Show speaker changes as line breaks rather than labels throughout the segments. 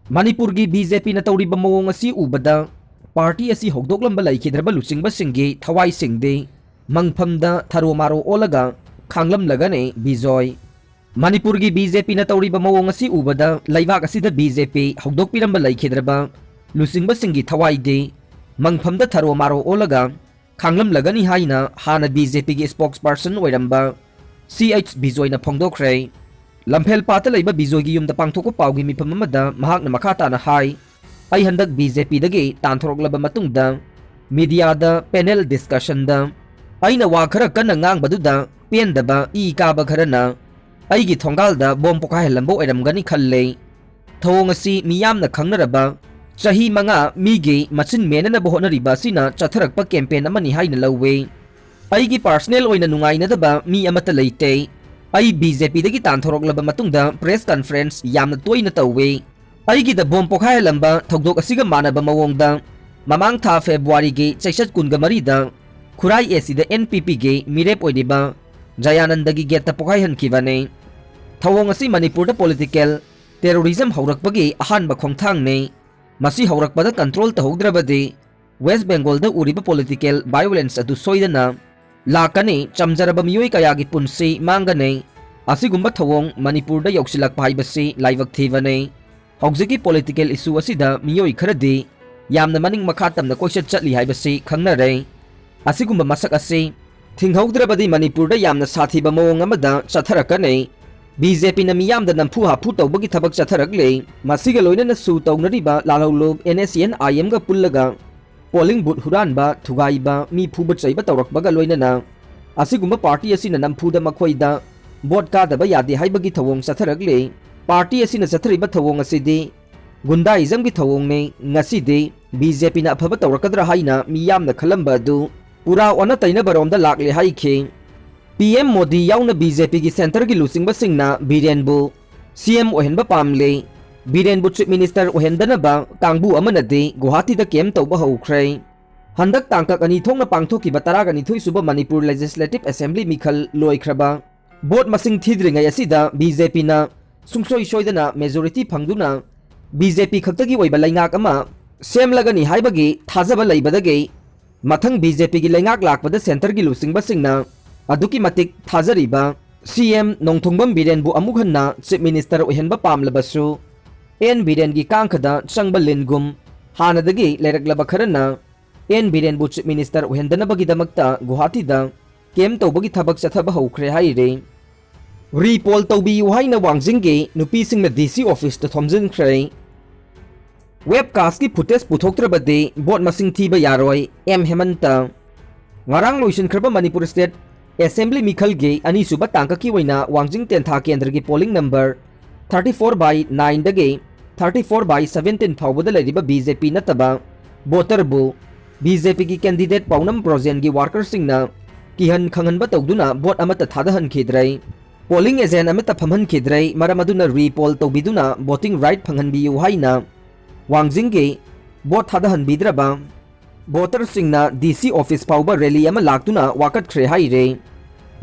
Manipur gi BJP na tawri ba mawong asi ubada party asi hogdoklamba laikhidraba Luchingbasinggi thawai singde mangphamda tharo maro olaga khanglam lagane bijoy Manipur gi BJP na tawri ba mawong asi ubada laibak asida BJP hogdokpiramba laikhidraba Luchingbasinggi thawai de mangphamda tharo maro olaga khanglam lagani haina hana BJP gi spokesperson oiramba CH bijoy na phongdokre Lamphel pata laiba bijoy gi yumda pangthoko pawgi mifam amada mahakna makhata na hai ai handak BJP dagi tanthoroklaba matungda media da panel discussion da aina wa khara kana ngang baduda pendaba I kaba kharana aigi thongal da bom poka helambo eramgani khalle thawong asi miyamna khangnaraba chahi manga migi machin menana bohona riba sina chatharakpa campaign amani haina lawe aigi personal oina nungai na daba mi amata leite ai BJP dagi tanthoroklaba matungda press conference yamna toina tawe aigi da bom pokhai lamba thogdok asiga manaba mawongda mamang tha February gi chaisat kunga marida khurai AC da NPP gi mirep oidiba Jayananda gi geta pokhai hankibane thawong asi Manipur da political terrorism haurakpagi ahanba khongthang ne masi haurakpada control tahogdrabadi West Bengal da uriba political violence adu soidana lakane chamjaraba miyoi kayagi punsi mangane asigumba thawong Manipur da yoksilakpa haibasi laibak thivane hawjiki political issue asida miyoi kharadi yamna maning makha tamna koisat chatli haibasi khangnare asigumba masak asi thinghogdrabadi Manipur da yamna sathiba mawong amada chatharakane BJP na miyamda nampu hapu tawbagi thabak chatharakle masiga loinana su tawnariba lalawlob NSN IM ga pullaga polling booth huranba thugaiba mi phuba chaiba tawrakbaga loinana asigumba party asina nampuda makhoida vote ka daba yade haibagi thawong chatharakle party asina chathariba thawong asidi gundaism gi thawong ne ngasidi BJP na aphaba tawrakadra haina miyamna khalamba du pura ona taina baromda lakle haikhe PM Modi yauna BJP gi center gi Luchingbasingna Biren bu CM Oihanba Pamli Biren bu Chief Minister Oihandanaba kangbu amanadi Guwahati da kem tawba hawkre handak tangkak ani thongna pangthokiba taraga ni thui suba Manipur Legislative Assembly mikhal loikraba bot masing thidringai asida BJP na sungsoi soidana majority phangduna BJP khaktagi oiba laingak ama semlagani haibagi thajaba leibadagi mathang BJP gi laingak lakpada center gi Luchingbasingna aduki matik thajariba CM Nongthongbam Biren bu amuk hanna Chief Minister Oihanba pamlabasu En Biren gi kangkhada changba lingum hanadagi leiraklaba kharana En Biren bu Chief Minister Oihandanaba gi damakta Guwahati da kem tawbagi thabak chathaba hawkhre haire Repol tawbi haina wangjinggi nupisingna DC office ta thomjinkhre webcast ki footage puthoktrabadi bot masing thiba yaroi M Hemanta ngarang loisinkraba Manipur State Assembly mikhal gi ani suba tangka ki waina wangjing tentha kendra gi polling number 34/9 dagi 34/17 phawbada leriba BJP nataba voter bu BJP gi candidate paunam projen gi worker singna kihan khanganba tawduna vote amata thadahan khidrai polling agent amata phamhan khidrai maramaduna repol tawbiduna voting right phanghanbi yu haina wangjing gi vote thadahan bidraba voter singna DC office phawba rally ama laktuna wakat khre haire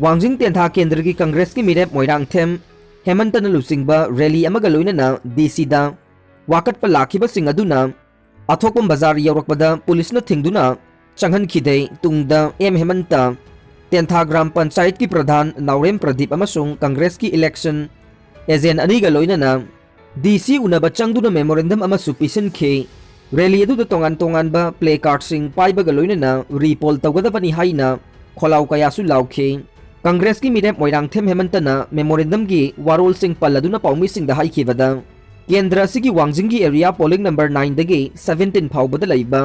wangjing tentha kendra gi congress ki mirep moirang them Hemantana Luchingba rally amaga loinana DC da wakat pa lakhiba sing aduna athokpam bazar yaurakpada police na thingduna changhan khidei tungda M Hemanta tentha gram panchayat ki pradhan Naurem Pradeep amasung congress ki election agent aniga loinana DC unaba changduna memorandum ama supisan khe rally adu da tongan ba play card sing paiba ga loinana repol tawgadabani haina kholaw kaya su laukhe Congress ki mirep moirang them Hemantana memorandum gi warol sing paladuna paumi sing da haikibada kendra sigi wangjing gi area polling number 9 dagi 17 phawbada laiba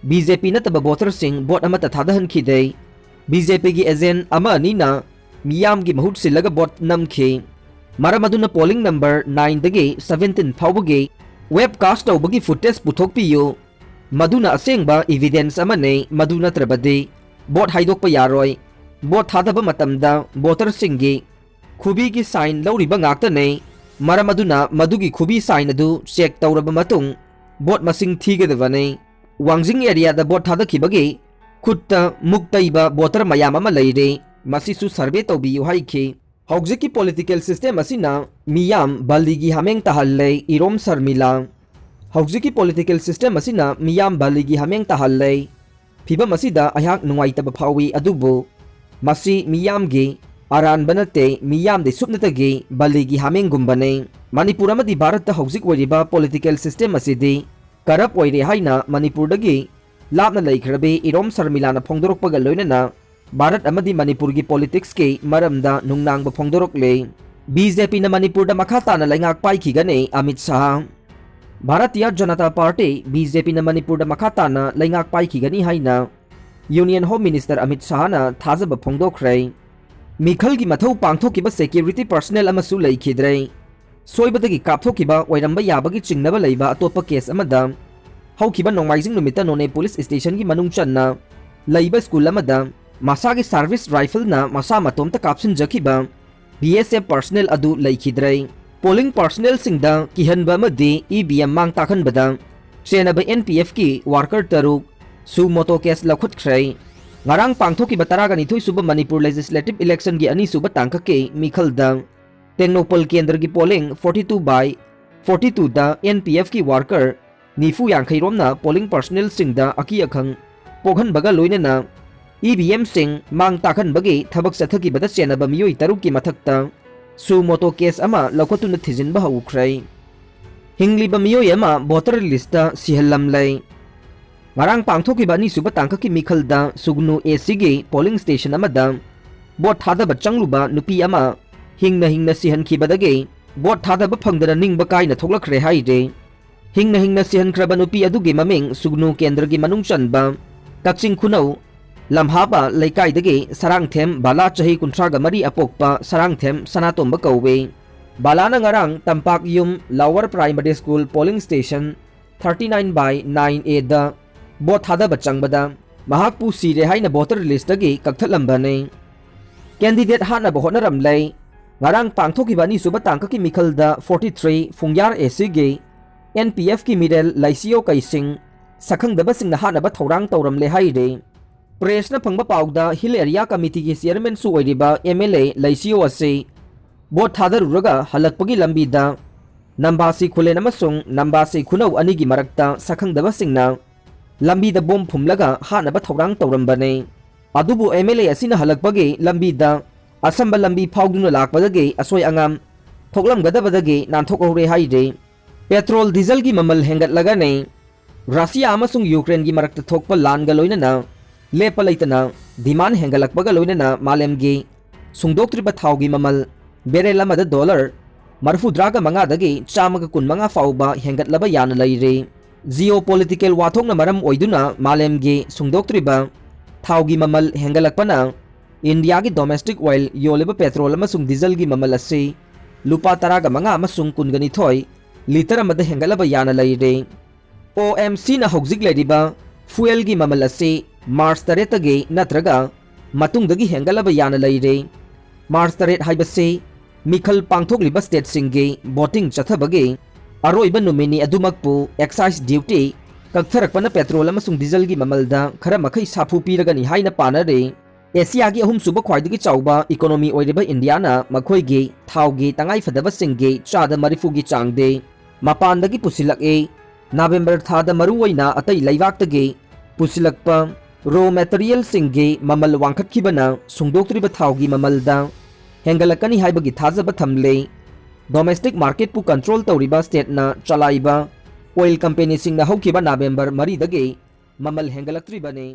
BJP na taba voter sing vote amata thadahan khidei BJP gi agent ama ani na miyam gi mahut silaga vote namkhe maramaduna polling number 9 dagi 17 phawbagi webcast tawbagi footage puthokpiyo maduna asengba evidence amane maduna trabadi vote haidokpa yaroi vote thadaba matamda voter singgi khubi gi sign lawriba ngakta ne maramaduna madugi khubi sign adu check tawraba matung vote masing thigadavane wangjing area da vote thadakibagi khutta muktaiba voter mayam ama leire masisu survey tawbiyu haikhe Hawjiki political system asina miyam baligi hameng tahallei irom sarmila हौजिकी political system असिना मियाम बालिगी हमें तहल्ले फिबम असिदा अहाक नुंगाइतब फावी अदुबु मसी मियाम गे अरान बनते मियाम दे सुपनतगे बालिगी हमें गुम्बने Manipur अमदी Bharat हौजिक ओइरिबा political system असिदी करप ओइरे हाइना मणिपुर दगी लापना लैखरबे इरोम शर्मिलाना फोंदोरकपगा लोइनना भारत अमदी मणिपुर की politics के मरमदा नुंगनांग फोंदोरकले BJP न मणिपुर मखा ताना लैंगाक पाइखिगने अमित शाह भारतीय जनता पार्टी बीजेपी न मणिपुर मखा ताना लैंगाक पाइखिगनी हाइना union home minister Amit Shah ना थाजब फोंदोखरे मिखल की मथौ पांगथोकिबा सिक्योरिटी पर्सनल अमसु लैखिद्रे सोइबदगी कापथोकिबा ओइरंबा याबगी चिंगनबा लैबा अतोपा केस अमदा हौकिबा नोंमाइजिंग नुमिता नोने पुलिस स्टेशन की मनुंग चन्ना लैबा स्कूल अमदा मसागी सर्विस राइफल ना मसा मतोमता कापसिन जखिबा BSF पर्सनल अदु लैखिद्रे पोलिंग पर्सनल सिंगदा किहनबा अमदी EVM मांग ताखनबदा चेनबा NPF की वर्कर तरुक सु मोटो केस लखुटख्रे ngarang pangthoki bataraga nithoi suba manipur legislative election gi ani suba tangka ke mikhalda tengnopal kendra gi polling 42 by 42 da NPF ki worker nifu yankhai romna polling personnel singda aki akhang poghan baga loina na EVM sing mang takhan bagi thabak sathaki bada chenaba miyoi taruk ki mathakta su moto case ama lokotuna thijin ba haukhrai hingli ba miyoi ama voter list ta sihallam lai ngarang pangthoki bani suba tangka ki mikhalda sugnu AC ge polling station amada bot thada ba changluba nupi ama hingna sihan ki badage bot thada ba phangdana ningba kaina thoklakre haide hingna sihan kraba nupi aduge maming sugnu kendra gi manung chanba takching khunau lamhaba laikai dage sarangthem bala chahi kunthraga mari apokpa sarangthem sanatomba kauwe balana ngarang tampak yum lower primary school polling station 39 by 9A da bot thada bachangba mahakpu sire haina voter list agi kakthalambane candidate hana bohonaram lai ngarang pangthoki bani suba tangka ki mikhalda 43 fungyar AC ge NPF ki middle laisio kaising sakhangdaba singna hana ba thorang tawram le haide press na phangba pawda hill area committee ki chairman su oiriba MLA laisio ase bot thada ruraga halakpagi lambi da nambasi khulen amasung nambasi khunau ani gi marakta sakhangdaba singna lambi da bom phumlaga hana ba thorang tawrambane adubu MLA asina halakpagi lambi da asamba lambi phawduna lakpadage asoi angam thoklam gadabadage nanthokore haide petrol diesel gi mamal hengat lagane Russia amasung Ukraine gi marakta thokpa lan ga loina na lepa laitana demand hengalakpaga loina na malem gi sungdoktriba thau gi mamal berelamada dollar marfudraga manga dagi chamaga kunmanga fauba hengat laba yana laire geopolitical wathong na maram oiduna malem gi sungdoktriba thau gi mamal hengalakpana India की domestic oil योलेबा petrol अमसुंग diesel की ममल असे लुपा तरागा मंगा अमसुंग कुनगनी थोय litre अमद हेंगलबा याना लैरे OMC ना हौजिक लैरिबा fuel की ममल असे मार्च 3 तगे नत्रगा मतुंगदगी हेंगलबा याना लैरे मार्च 3 हाइबसे मिखल पांगथोकलिबा स्टेट सिंगे voting चथबगे अरोइबा नुमिनी अदुमकपु excise duty कक्थरकपना पेट्रोल अमसुंग diesel की ममलदा खरा मखै साफु पीरगनी हाइना पानरे एशिया की अहुम सुब ख्वाइदगी चाउबा इकोनॉमी ओइरेबा इंडिया ना मखोइगी थाउगी तंगाई फदबा सिंगे चादा मरिफुगी चांगदे मपानदगी पुसिलक ए नवंबर थादा मरुवइना अतै लैवाक्तगे पुसिलकपा रो मटेरियल सिंगे ममल वांखतखिबना सुंगदोक्त्रिबा थाउगी ममलदा हेंगलकनी हाइबगी थाजबा थमले डोमेस्टिक मार्केट पु कंट्रोल तौरिबा स्टेट ना चलाइबा ऑयल कंपनी सिंगना हौखिबा नवंबर मरीदगे ममल हेंगलक्त्रिबने